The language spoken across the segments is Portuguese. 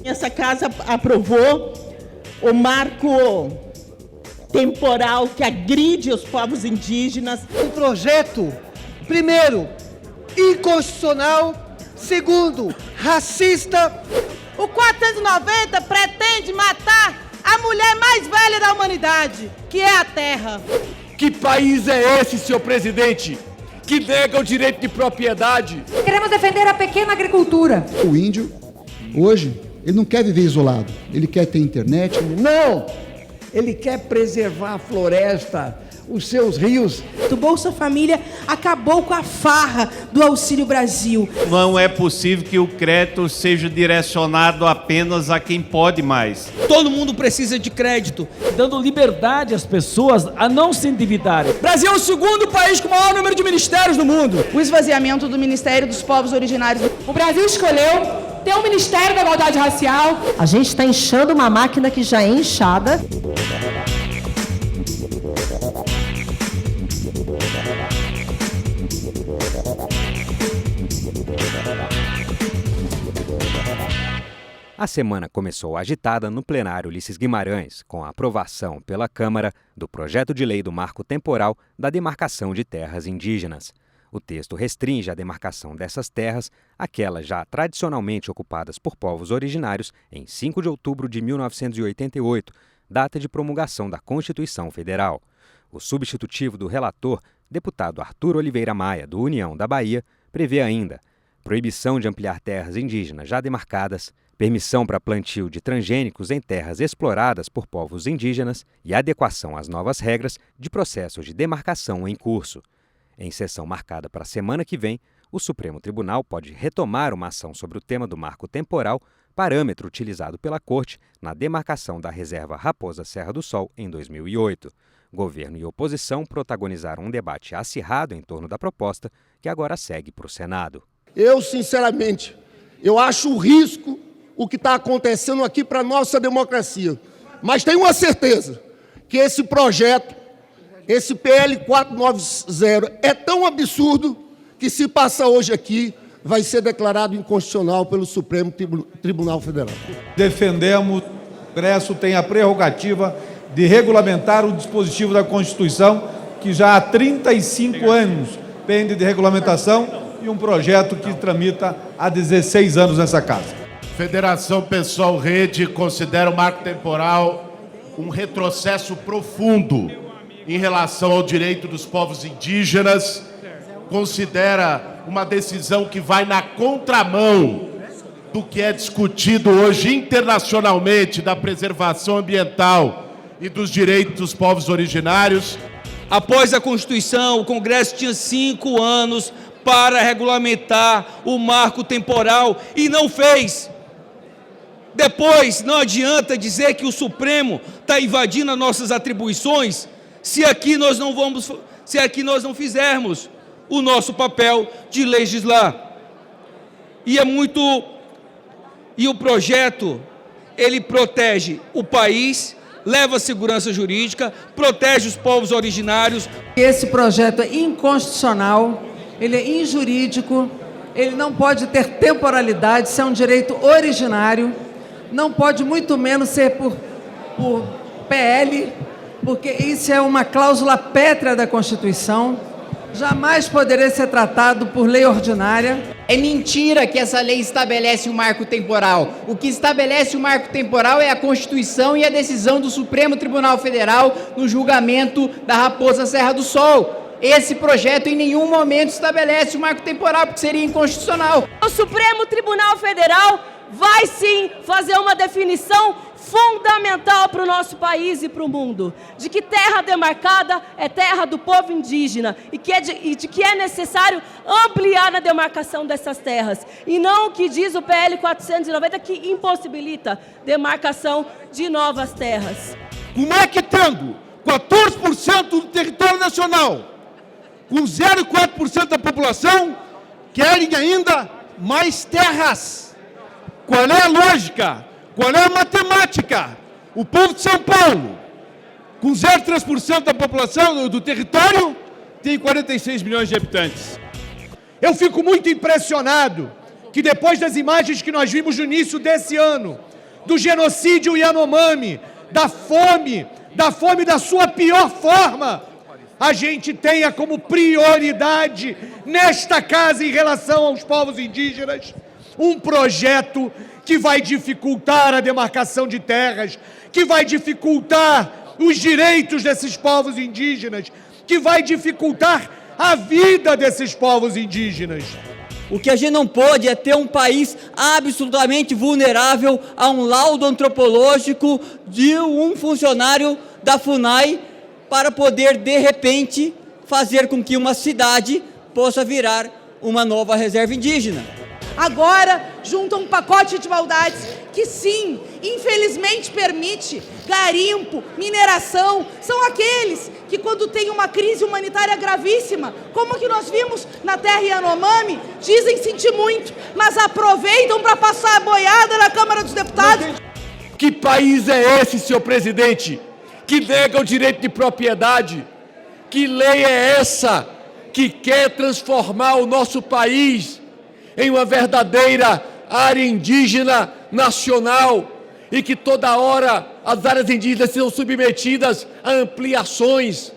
Essa casa aprovou o marco temporal que agride os povos indígenas. Um projeto, primeiro, inconstitucional, segundo, racista. O 490 pretende matar a mulher mais velha da humanidade, que é a terra. Que país é esse, senhor presidente, que nega o direito de propriedade? Queremos defender a pequena agricultura. O índio, hoje, ele não quer viver isolado, ele quer ter internet. Não, ele quer preservar a floresta, os seus rios. O Bolsa Família acabou com a farra do Auxílio Brasil. Não é possível que o crédito seja direcionado apenas a quem pode mais. Todo mundo precisa de crédito, dando liberdade às pessoas a não se endividarem. O Brasil é o segundo país com o maior número de ministérios do mundo. O esvaziamento do Ministério dos Povos Originários. O Brasil escolheu ter um Ministério da Igualdade Racial. A gente está inchando uma máquina que já é inchada. A semana começou agitada no plenário Ulisses Guimarães, com a aprovação pela Câmara do projeto de lei do marco temporal da demarcação de terras indígenas. O texto restringe a demarcação dessas terras àquelas já tradicionalmente ocupadas por povos originários em 5 de outubro de 1988, data de promulgação da Constituição Federal. O substitutivo do relator, deputado Arthur Oliveira Maia, do União da Bahia, prevê ainda proibição de ampliar terras indígenas já demarcadas, permissão para plantio de transgênicos em terras exploradas por povos indígenas e adequação às novas regras de processos de demarcação em curso. Em sessão marcada para a semana que vem, o Supremo Tribunal pode retomar uma ação sobre o tema do marco temporal, parâmetro utilizado pela Corte na demarcação da reserva Raposa Serra do Sol em 2008. Governo e oposição protagonizaram um debate acirrado em torno da proposta, que agora segue para o Senado. Eu, sinceramente, acho um risco o que está acontecendo aqui para a nossa democracia. Mas tenho uma certeza, que esse projeto, esse PL 490, é tão absurdo que, se passa hoje aqui, vai ser declarado inconstitucional pelo Supremo Tribunal Federal. Defendemos, o Congresso tem a prerrogativa de regulamentar o dispositivo da Constituição, que já há 35 anos pende de regulamentação, e um projeto que tramita há 16 anos nessa casa. Federação Pessoal Rede considera o marco temporal um retrocesso profundo em relação ao direito dos povos indígenas, considera uma decisão que vai na contramão do que é discutido hoje internacionalmente, da preservação ambiental e dos direitos dos povos originários. Após a Constituição, o Congresso tinha 5 anos para regulamentar o marco temporal e não fez. Depois, não adianta dizer que o Supremo está invadindo as nossas atribuições se aqui nós não fizermos o nosso papel de legislar. E o projeto, ele protege o país, leva segurança jurídica, protege os povos originários. Esse projeto é inconstitucional, ele é injurídico, ele não pode ter temporalidade, isso é um direito originário, não pode muito menos ser por PL, porque isso é uma cláusula pétrea da Constituição, jamais poderia ser tratado por lei ordinária. É mentira que essa lei estabelece o marco temporal. O que estabelece o marco temporal é a Constituição e a decisão do Supremo Tribunal Federal no julgamento da Raposa Serra do Sol. Esse projeto em nenhum momento estabelece o marco temporal, porque seria inconstitucional. O Supremo Tribunal Federal vai sim fazer uma definição fundamental para o nosso país e para o mundo, de que terra demarcada é terra do povo indígena e de que é necessário ampliar a demarcação dessas terras, e não o que diz o PL 490, que impossibilita demarcação de novas terras. Como é que, tendo 14% do território nacional, com 0,4% da população, querem ainda mais terras? Qual é a lógica? Qual é a matemática? O povo de São Paulo, com 0,3% da população do território, tem 46 milhões de habitantes. Eu fico muito impressionado que depois das imagens que nós vimos no início desse ano, do genocídio Yanomami, da fome da sua pior forma, a gente tenha como prioridade nesta casa em relação aos povos indígenas um projeto que vai dificultar a demarcação de terras, que vai dificultar os direitos desses povos indígenas, que vai dificultar a vida desses povos indígenas. O que a gente não pode é ter um país absolutamente vulnerável a um laudo antropológico de um funcionário da FUNAI para poder, de repente, fazer com que uma cidade possa virar uma nova reserva indígena. Agora, junta um pacote de maldades que, sim, infelizmente permite garimpo, mineração. São aqueles que, quando tem uma crise humanitária gravíssima, como a que nós vimos na terra Yanomami, dizem sentir muito, mas aproveitam para passar a boiada na Câmara dos Deputados. Que país é esse, senhor presidente, que nega o direito de propriedade? Que lei é essa que quer transformar o nosso país em uma verdadeira área indígena nacional e que toda hora as áreas indígenas são submetidas a ampliações,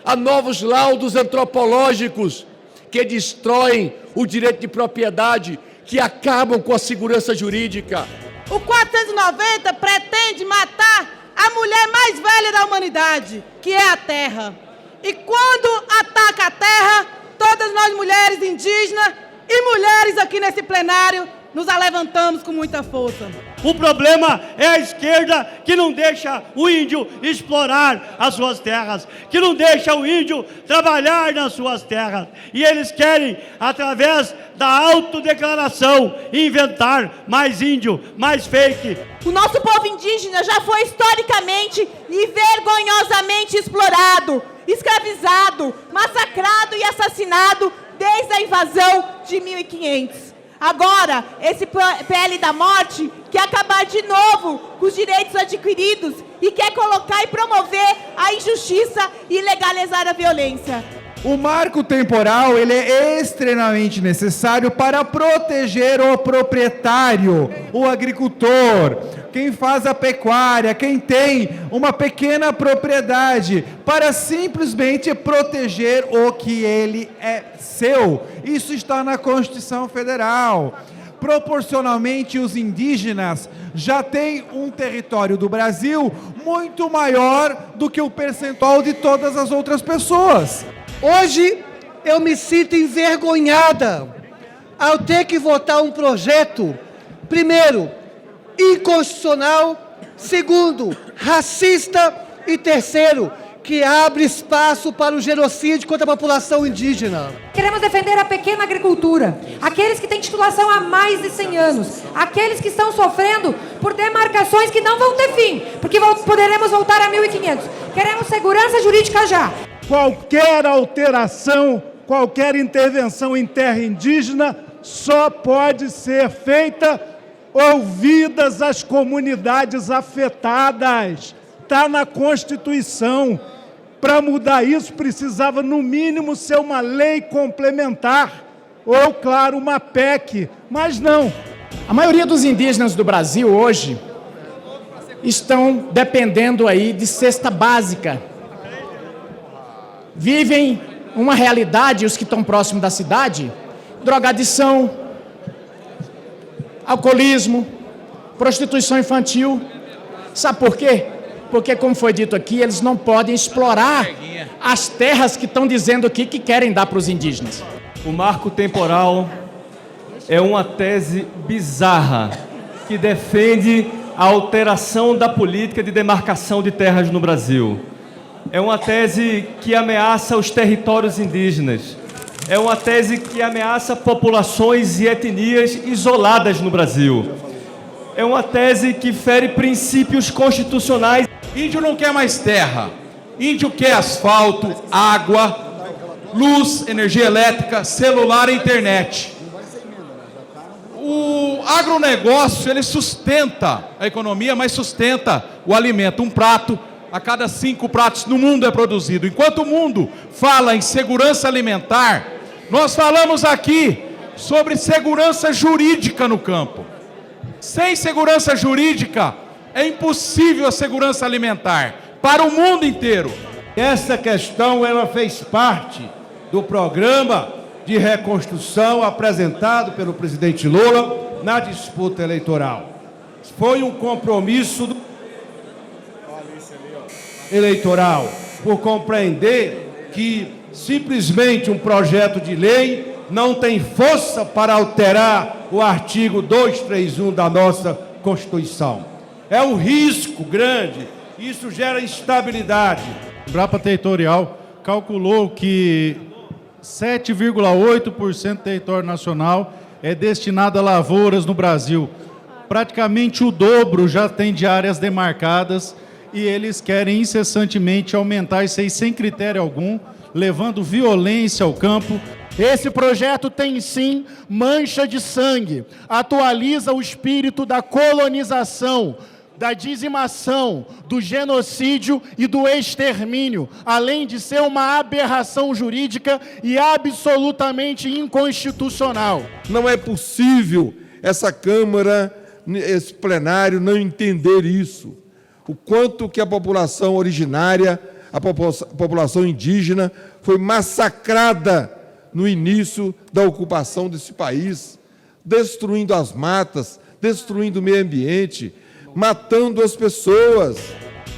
a novos laudos antropológicos que destroem o direito de propriedade, que acabam com a segurança jurídica? O 490 pretende matar a mulher mais velha da humanidade, que é a terra. E quando ataca a terra, todas nós mulheres indígenas e mulheres aqui nesse plenário nos alevantamos com muita força. O problema é a esquerda que não deixa o índio explorar as suas terras, que não deixa o índio trabalhar nas suas terras. E eles querem, através da autodeclaração, inventar mais índio, mais fake. O nosso povo indígena já foi historicamente e vergonhosamente explorado, escravizado, massacrado e assassinado desde a invasão de 1500. Agora, esse PL da morte quer acabar de novo com os direitos adquiridos e quer colocar e promover a injustiça e legalizar a violência. O marco temporal ele é extremamente necessário para proteger o proprietário, o agricultor, quem faz a pecuária, quem tem uma pequena propriedade, para simplesmente proteger o que ele é seu. Isso está na Constituição Federal. Proporcionalmente, os indígenas já têm um território do Brasil muito maior do que o percentual de todas as outras pessoas. Hoje eu me sinto envergonhada ao ter que votar um projeto, primeiro, inconstitucional, segundo, racista e terceiro, que abre espaço para o genocídio contra a população indígena. Queremos defender a pequena agricultura, aqueles que têm titulação há mais de 100 anos, aqueles que estão sofrendo por demarcações que não vão ter fim, porque poderemos voltar a 1500. Queremos segurança jurídica já. Qualquer alteração, qualquer intervenção em terra indígena só pode ser feita ouvidas as comunidades afetadas. Está na Constituição. Para mudar isso, precisava, no mínimo, ser uma lei complementar ou, claro, uma PEC, mas não. A maioria dos indígenas do Brasil hoje estão dependendo aí de cesta básica. Vivem uma realidade, os que estão próximos da cidade, drogadição, alcoolismo, prostituição infantil. Sabe por quê? Porque, como foi dito aqui, eles não podem explorar as terras que estão dizendo aqui que querem dar para os indígenas. O marco temporal é uma tese bizarra que defende a alteração da política de demarcação de terras no Brasil. É uma tese que ameaça os territórios indígenas. É uma tese que ameaça populações e etnias isoladas no Brasil. É uma tese que fere princípios constitucionais. Índio não quer mais terra. Índio quer asfalto, água, luz, energia elétrica, celular e internet. O agronegócio, ele sustenta a economia, mas sustenta o alimento. Um prato, a cada 5 pratos no mundo é produzido. Enquanto o mundo fala em segurança alimentar, nós falamos aqui sobre segurança jurídica no campo. Sem segurança jurídica, é impossível a segurança alimentar para o mundo inteiro. Essa questão ela fez parte do programa de reconstrução apresentado pelo presidente Lula na disputa eleitoral. Foi um compromisso eleitoral por compreender que simplesmente um projeto de lei não tem força para alterar o artigo 231 da nossa Constituição. É um risco grande, isso gera instabilidade. O Embrapa Territorial calculou que 7,8% do território nacional é destinado a lavouras no Brasil. Praticamente o dobro já tem de áreas demarcadas e eles querem incessantemente aumentar isso aí sem critério algum, levando violência ao campo. Esse projeto tem sim mancha de sangue, atualiza o espírito da colonização, da dizimação, do genocídio e do extermínio, além de ser uma aberração jurídica e absolutamente inconstitucional. Não é possível essa Câmara, esse plenário, não entender isso. O quanto que a população originária, a população indígena, foi massacrada no início da ocupação desse país, destruindo as matas, destruindo o meio ambiente, matando as pessoas.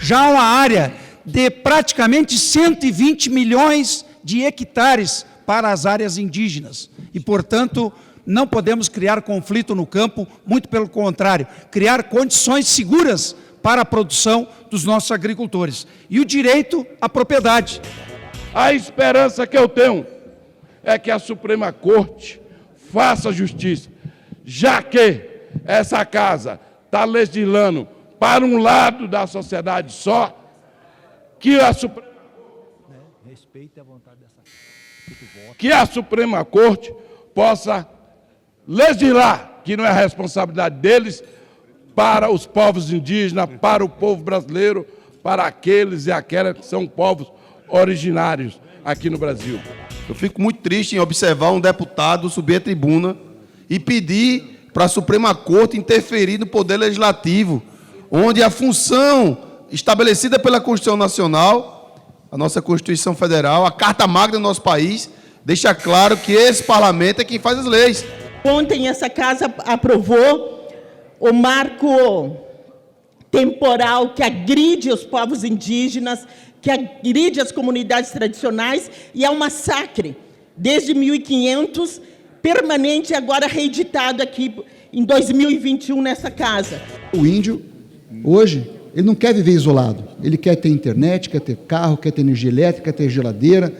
Já há uma área de praticamente 120 milhões de hectares para as áreas indígenas. E, portanto, não podemos criar conflito no campo, muito pelo contrário, criar condições seguras para a produção dos nossos agricultores. E o direito à propriedade. A esperança que eu tenho é que a Suprema Corte faça justiça, já que essa casa está legislando para um lado da sociedade só, que a Suprema Corte possa legislar, que não é a responsabilidade deles, para os povos indígenas, para o povo brasileiro, para aqueles e aquelas que são povos originários aqui no Brasil. Eu fico muito triste em observar um deputado subir à tribuna e pedir para a Suprema Corte interferir no Poder Legislativo, onde a função estabelecida pela Constituição Nacional, a nossa Constituição Federal, a Carta Magna do nosso país, deixa claro que esse parlamento é quem faz as leis. Ontem essa casa aprovou o marco temporal que agride os povos indígenas, que agride as comunidades tradicionais, e é um massacre, desde 1500, permanente, agora reeditado aqui em 2021 nessa casa. O índio, hoje, ele não quer viver isolado, ele quer ter internet, quer ter carro, quer ter energia elétrica, quer ter geladeira,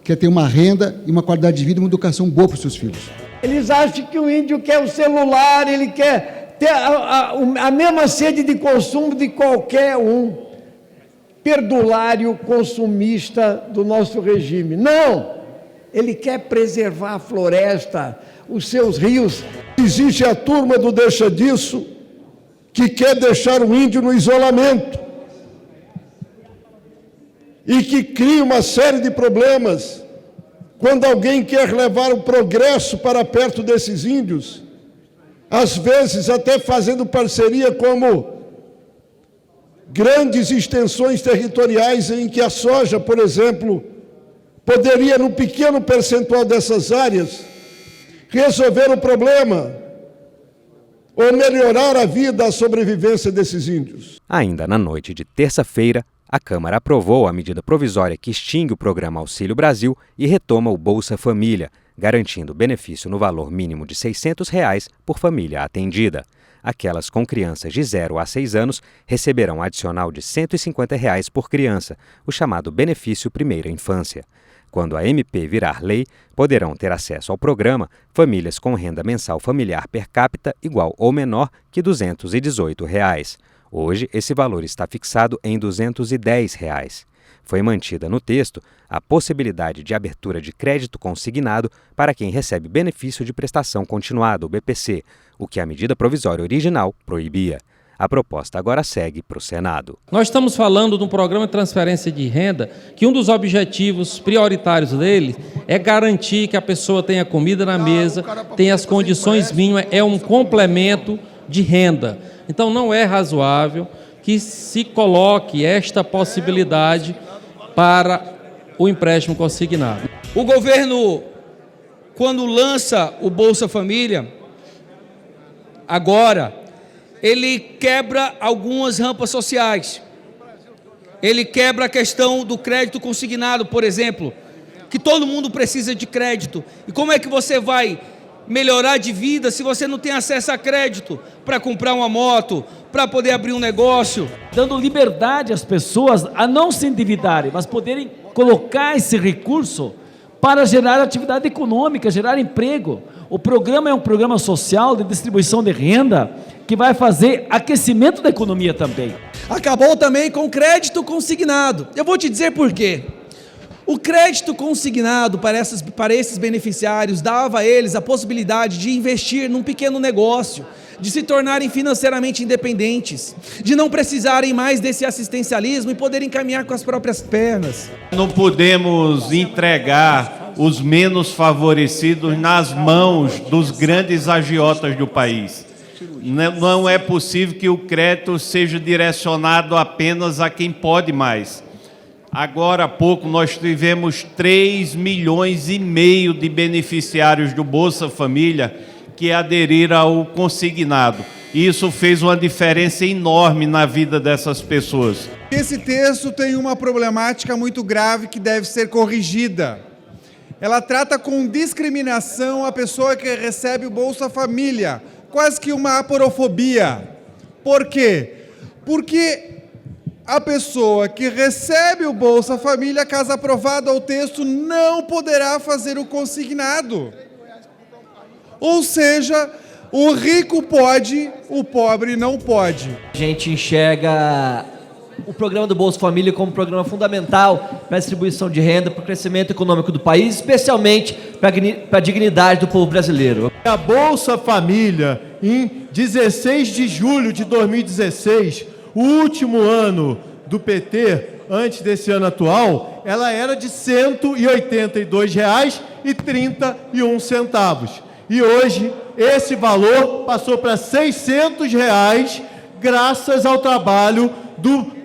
quer ter uma renda e uma qualidade de vida e uma educação boa para os seus filhos. Eles acham que o índio quer o celular, ele quer ter a mesma sede de consumo de qualquer um perdulário consumista do nosso regime. Não! Ele quer preservar a floresta, os seus rios. Existe a turma do deixa disso, que quer deixar o índio no isolamento e que cria uma série de problemas quando alguém quer levar o progresso para perto desses índios, às vezes até fazendo parceria como grandes extensões territoriais em que a soja, por exemplo, poderia, no pequeno percentual dessas áreas, resolver o problema ou melhorar a vida, a sobrevivência desses índios. Ainda na noite de terça-feira, a Câmara aprovou a medida provisória que extingue o programa Auxílio Brasil e retoma o Bolsa Família, garantindo benefício no valor mínimo de R$ 600 por família atendida. Aquelas com crianças de 0 a 6 anos receberão adicional de R$ 150 por criança, o chamado benefício Primeira Infância. Quando a MP virar lei, poderão ter acesso ao programa famílias com renda mensal familiar per capita igual ou menor que R$ 218. Hoje, esse valor está fixado em R$ 210. Foi mantida no texto a possibilidade de abertura de crédito consignado para quem recebe benefício de prestação continuada, o BPC, o que a medida provisória original proibia. A proposta agora segue para o Senado. Nós estamos falando de um programa de transferência de renda que um dos objetivos prioritários dele é garantir que a pessoa tenha comida na mesa, tenha as condições mínimas, é um complemento de renda. Então não é razoável que se coloque esta possibilidade para o empréstimo consignado. O governo, quando lança o Bolsa Família, agora, ele quebra algumas rampas sociais. Ele quebra a questão do crédito consignado, por exemplo, que todo mundo precisa de crédito. E como é que você vai melhorar de vida se você não tem acesso a crédito para comprar uma moto, para poder abrir um negócio? Dando liberdade às pessoas a não se endividarem, mas poderem colocar esse recurso para gerar atividade econômica, gerar emprego. O programa é um programa social de distribuição de renda que vai fazer aquecimento da economia também. Acabou também com o crédito consignado. Eu vou te dizer por quê. O crédito consignado para esses beneficiários dava a eles a possibilidade de investir num pequeno negócio, de se tornarem financeiramente independentes, de não precisarem mais desse assistencialismo e poderem caminhar com as próprias pernas. Não podemos entregar os menos favorecidos nas mãos dos grandes agiotas do país. Não é possível que o crédito seja direcionado apenas a quem pode mais. Agora há pouco nós tivemos 3,5 milhões de beneficiários do Bolsa Família que aderiram ao consignado. Isso fez uma diferença enorme na vida dessas pessoas. Esse texto tem uma problemática muito grave que deve ser corrigida. Ela trata com discriminação a pessoa que recebe o Bolsa Família, quase que uma aporofobia. Por quê? Porque a pessoa que recebe o Bolsa Família, caso aprovado ao texto, não poderá fazer o consignado. Ou seja, o rico pode, o pobre não pode. A gente enxerga o programa do Bolsa Família como um programa fundamental para a distribuição de renda, para o crescimento econômico do país, especialmente para a dignidade do povo brasileiro. A Bolsa Família, em 16 de julho de 2016, o último ano do PT, antes desse ano atual, ela era de R$ 182,31. E hoje, esse valor passou para R$ 600, graças ao trabalho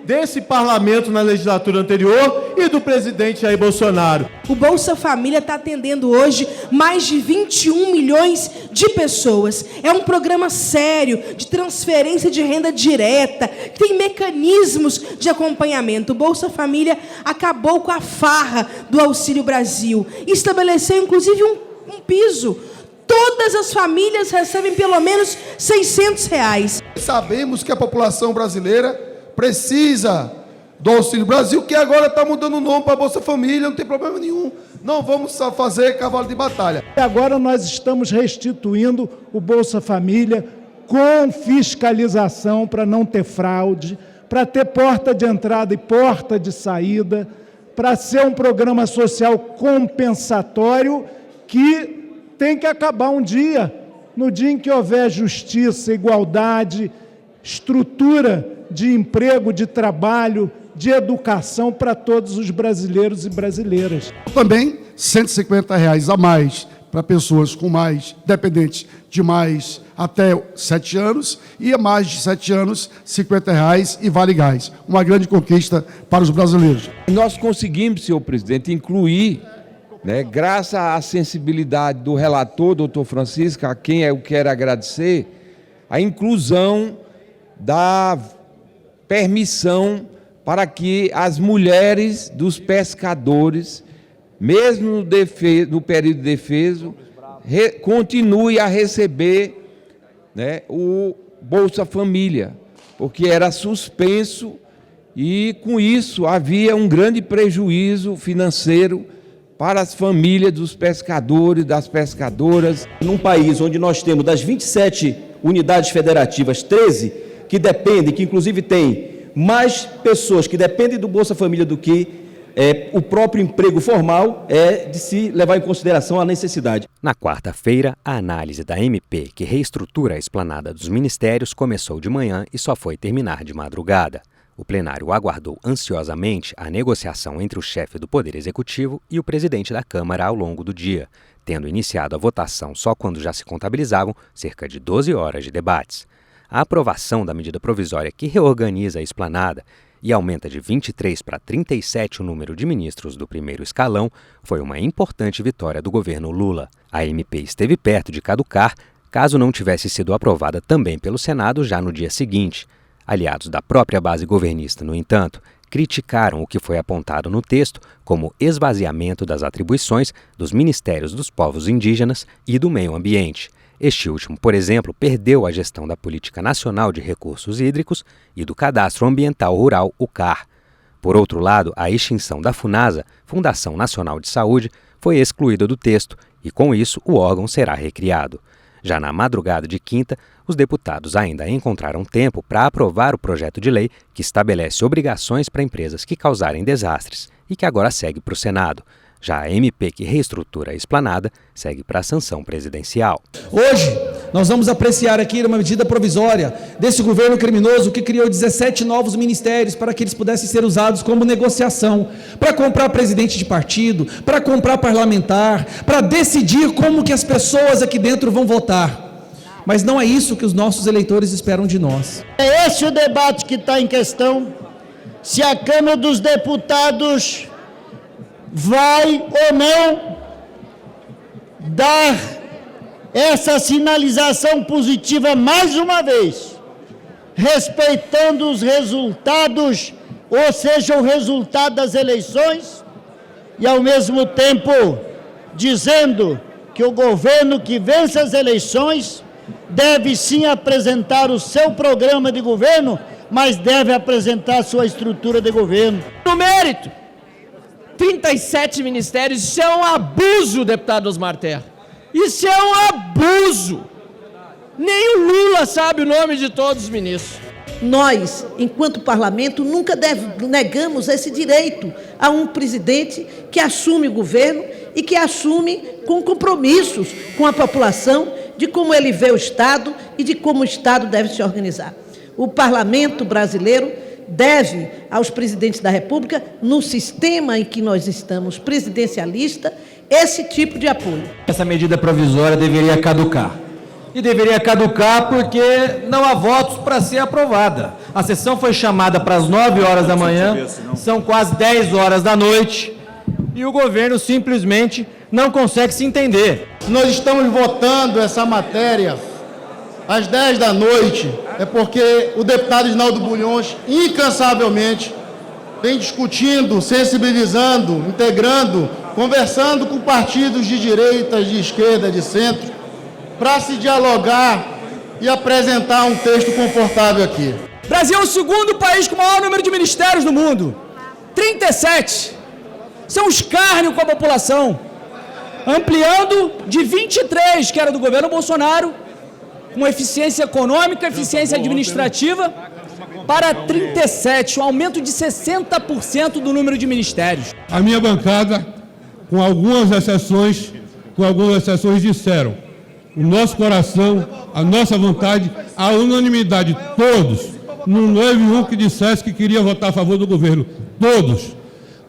desse parlamento na legislatura anterior e do presidente Jair Bolsonaro. O Bolsa Família está atendendo hoje mais de 21 milhões de pessoas. É um programa sério de transferência de renda direta, que tem mecanismos de acompanhamento. O Bolsa Família acabou com a farra do Auxílio Brasil. Estabeleceu, inclusive, um piso. Todas as famílias recebem pelo menos R$ 600. Sabemos que a população brasileira precisa do Auxílio Brasil, que agora está mudando o nome para Bolsa Família, não tem problema nenhum. Não vamos fazer cavalo de batalha. E agora nós estamos restituindo o Bolsa Família com fiscalização para não ter fraude, para ter porta de entrada e porta de saída, para ser um programa social compensatório que tem que acabar um dia, no dia em que houver justiça, igualdade, estrutura de emprego, de trabalho, de educação para todos os brasileiros e brasileiras. Também R$ 150 a mais para pessoas com mais dependentes de mais até 7 anos e a mais de 7 anos, R$ 50 e vale gás. Uma grande conquista para os brasileiros. Nós conseguimos, senhor presidente, incluir, graças à sensibilidade do relator, doutor Francisco, a quem eu quero agradecer, a inclusão da permissão para que as mulheres dos pescadores, mesmo no período de defeso, continuem a receber o Bolsa Família, porque era suspenso e, com isso, havia um grande prejuízo financeiro para as famílias dos pescadores, das pescadoras. Num país onde nós temos das 27 unidades federativas, 13 que dependem, que inclusive tem mais pessoas que dependem do Bolsa Família do que o próprio emprego formal é de se levar em consideração a necessidade. Na quarta-feira, a análise da MP, que reestrutura a esplanada dos ministérios, começou de manhã e só foi terminar de madrugada. O plenário aguardou ansiosamente a negociação entre o chefe do Poder Executivo e o presidente da Câmara ao longo do dia, tendo iniciado a votação só quando já se contabilizavam cerca de 12 horas de debates. A aprovação da medida provisória que reorganiza a esplanada e aumenta de 23 para 37 o número de ministros do primeiro escalão foi uma importante vitória do governo Lula. A MP esteve perto de caducar, caso não tivesse sido aprovada também pelo Senado já no dia seguinte. Aliados da própria base governista, no entanto, criticaram o que foi apontado no texto como esvaziamento das atribuições dos ministérios dos povos indígenas e do meio ambiente. Este último, por exemplo, perdeu a gestão da Política Nacional de Recursos Hídricos e do Cadastro Ambiental Rural, o CAR. Por outro lado, a extinção da FUNASA, Fundação Nacional de Saúde, foi excluída do texto e, com isso, o órgão será recriado. Já na madrugada de quinta, os deputados ainda encontraram tempo para aprovar o projeto de lei que estabelece obrigações para empresas que causarem desastres e que agora segue para o Senado. Já a MP que reestrutura a esplanada segue para a sanção presidencial. Hoje, nós vamos apreciar aqui uma medida provisória desse governo criminoso que criou 17 novos ministérios para que eles pudessem ser usados como negociação, para comprar presidente de partido, para comprar parlamentar, para decidir como que as pessoas aqui dentro vão votar. Mas não é isso que os nossos eleitores esperam de nós. É esse o debate que está em questão. Se a Câmara dos Deputados vai ou não dar essa sinalização positiva mais uma vez, respeitando os resultados, ou seja, o resultado das eleições, e ao mesmo tempo dizendo que o governo que vence as eleições deve sim apresentar o seu programa de governo, mas deve apresentar a sua estrutura de governo. No mérito, 37 ministérios, isso é um abuso, deputado Osmar Terra. Isso é um abuso. Nem o Lula sabe o nome de todos os ministros. Nós, enquanto parlamento, nunca negamos esse direito a um presidente que assume o governo e que assume com compromissos com a população de como ele vê o Estado e de como o Estado deve se organizar. O parlamento brasileiro deve aos presidentes da República, no sistema em que nós estamos, presidencialista, esse tipo de apoio. Essa medida provisória deveria caducar. E deveria caducar porque não há votos para ser aprovada. A sessão foi chamada para as 9 horas da manhã, são quase 10 horas da noite, e o governo simplesmente não consegue se entender. Nós estamos votando essa matéria às 10 da noite, é porque o deputado Isnaldo Bulhões, incansavelmente, vem discutindo, sensibilizando, integrando, conversando com partidos de direita, de esquerda, de centro, para se dialogar e apresentar um texto confortável aqui. O Brasil é o segundo país com o maior número de ministérios do mundo. 37. Isso é um escárnio com a população. Ampliando de 23, que era do governo Bolsonaro, com eficiência econômica, eficiência administrativa, para 37, um aumento de 60% do número de ministérios. A minha bancada, com algumas exceções, disseram: o nosso coração, a nossa vontade, a unanimidade, todos. Não houve um que dissesse que queria votar a favor do governo, todos.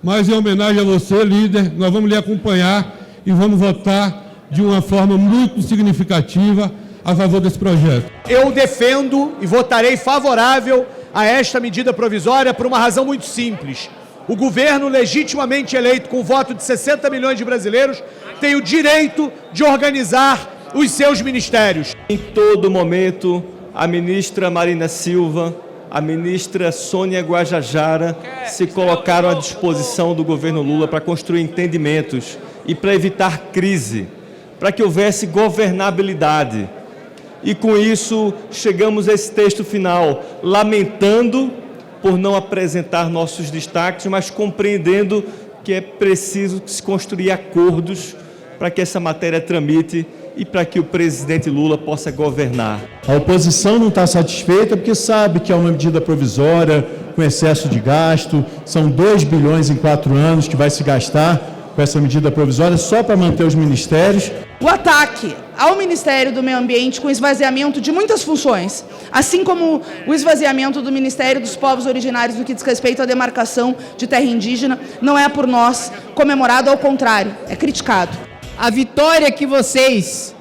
Mas em homenagem a você, líder, nós vamos lhe acompanhar e vamos votar de uma forma muito significativa a favor desse projeto. Eu defendo e votarei favorável a esta medida provisória por uma razão muito simples. O governo legitimamente eleito com o voto de 60 milhões de brasileiros tem o direito de organizar os seus ministérios. Em todo momento, a ministra Marina Silva, a ministra Sônia Guajajara se colocaram à disposição do governo Lula para construir entendimentos e para evitar crise, para que houvesse governabilidade. E com isso chegamos a esse texto final, lamentando por não apresentar nossos destaques, mas compreendendo que é preciso se construir acordos para que essa matéria tramite e para que o presidente Lula possa governar. A oposição não está satisfeita porque sabe que é uma medida provisória, com excesso de gasto, são 2 bilhões em 4 anos que vai se gastar com essa medida provisória só para manter os ministérios. O ataque ao Ministério do Meio Ambiente com esvaziamento de muitas funções, assim como o esvaziamento do Ministério dos Povos Originários no que diz respeito à demarcação de terra indígena, não é por nós comemorado, ao contrário, é criticado. A vitória que vocês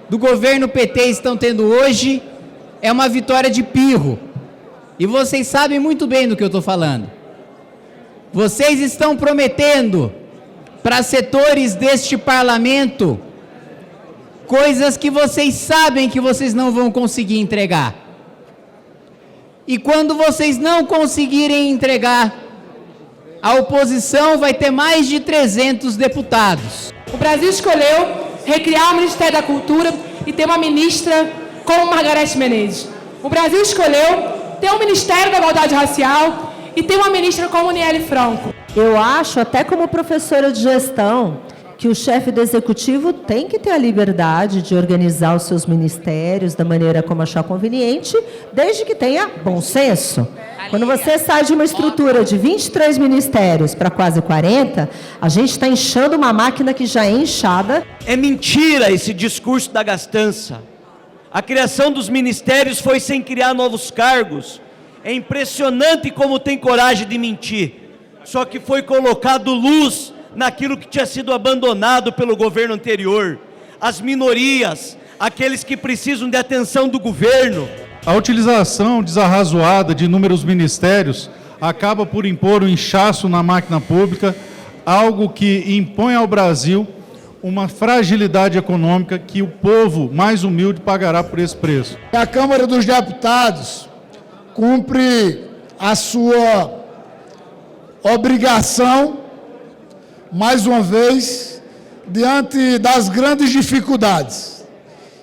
do governo PT estão tendo hoje é uma vitória de pirro. E vocês sabem muito bem do que eu estou falando. Vocês estão prometendo para setores deste parlamento coisas que vocês sabem que vocês não vão conseguir entregar. E quando vocês não conseguirem entregar, a oposição vai ter mais de 300 deputados. O Brasil escolheu recriar o Ministério da Cultura e ter uma ministra como Margareth Menezes. O Brasil escolheu ter um Ministério da Igualdade Racial e ter uma ministra como Niele Franco. Eu acho, até como professora de gestão, que o chefe do executivo tem que ter a liberdade de organizar os seus ministérios da maneira como achar conveniente, desde que tenha bom senso. Quando você sai de uma estrutura de 23 ministérios para quase 40, a gente está inchando uma máquina que já é inchada. É mentira esse discurso da gastança. A criação dos ministérios foi sem criar novos cargos. É impressionante como tem coragem de mentir. Só que foi colocado luz naquilo que tinha sido abandonado pelo governo anterior. As minorias, aqueles que precisam de atenção do governo. A utilização desarrazoada de inúmeros ministérios acaba por impor um inchaço na máquina pública, algo que impõe ao Brasil uma fragilidade econômica que o povo mais humilde pagará por esse preço. A Câmara dos Deputados cumpre a sua obrigação, mais uma vez, diante das grandes dificuldades,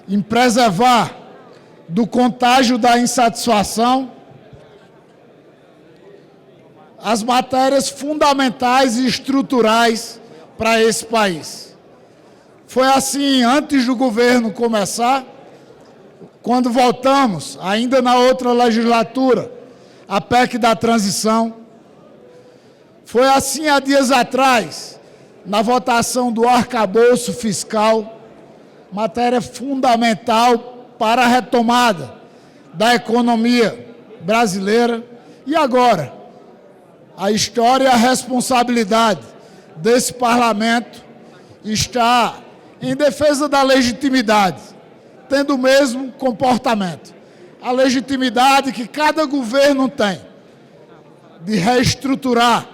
em preservar do contágio da insatisfação as matérias fundamentais e estruturais para esse país. Foi assim antes do governo começar, quando voltamos, ainda na outra legislatura, a PEC da transição. Foi assim há dias atrás, na votação do arcabouço fiscal, matéria fundamental para a retomada da economia brasileira. E agora, a história e a responsabilidade desse parlamento está em defesa da legitimidade, tendo o mesmo comportamento. A legitimidade que cada governo tem de reestruturar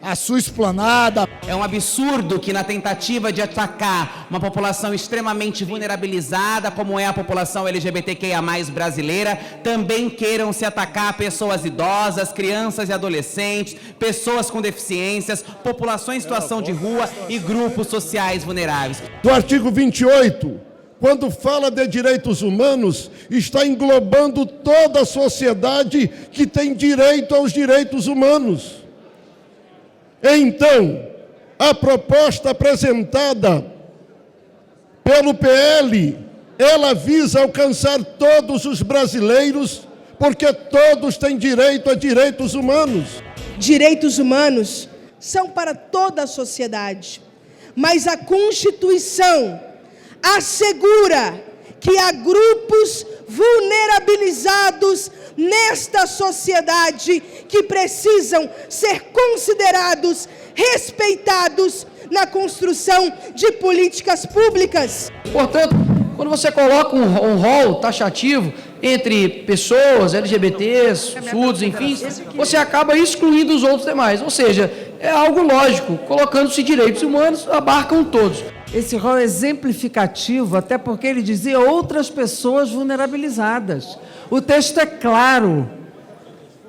a sua esplanada. É um absurdo que, na tentativa de atacar uma população extremamente vulnerabilizada, como é a população LGBTQIA+ brasileira, também queiram se atacar pessoas idosas, crianças e adolescentes, pessoas com deficiências, populações em situação de rua e grupos sociais vulneráveis. Do artigo 28, quando fala de direitos humanos, está englobando toda a sociedade que tem direito aos direitos humanos. Então, a proposta apresentada pelo PL, ela visa alcançar todos os brasileiros, porque todos têm direito a direitos humanos. Direitos humanos são para toda a sociedade, mas a Constituição assegura que há grupos vulnerabilizados nesta sociedade que precisam ser considerados, respeitados na construção de políticas públicas. Portanto, quando você coloca um rol taxativo entre pessoas, LGBTs, surdos, enfim, você acaba excluindo os outros demais. Ou seja, é algo lógico, colocando-se direitos humanos, abarcam todos. Esse rol é exemplificativo, até porque ele dizia outras pessoas vulnerabilizadas. O texto é claro.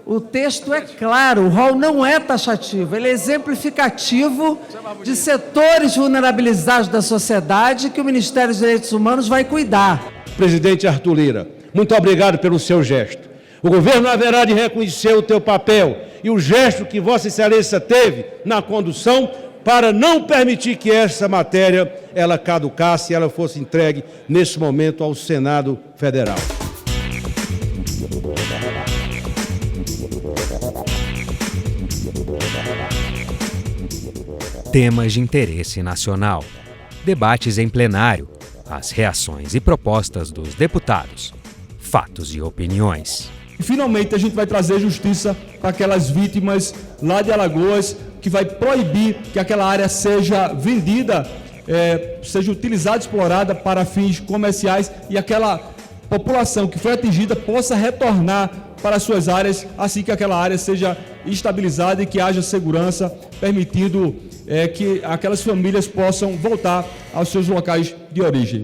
O texto é claro, o rol não é taxativo, ele é exemplificativo de setores vulnerabilizados da sociedade que o Ministério dos Direitos Humanos vai cuidar. Presidente Arthur Lira, muito obrigado pelo seu gesto. O governo haverá de reconhecer o teu papel e o gesto que Vossa Excelência teve na condução para não permitir que essa matéria ela caducasse e ela fosse entregue nesse momento ao Senado Federal. Temas de interesse nacional. Debates em plenário. As reações e propostas dos deputados. Fatos e opiniões. E finalmente a gente vai trazer justiça para aquelas vítimas lá de Alagoas, que vai proibir que aquela área seja vendida, seja utilizada, explorada para fins comerciais e aquela população que foi atingida possa retornar para suas áreas, assim que aquela área seja estabilizada e que haja segurança, permitindo que aquelas famílias possam voltar aos seus locais de origem.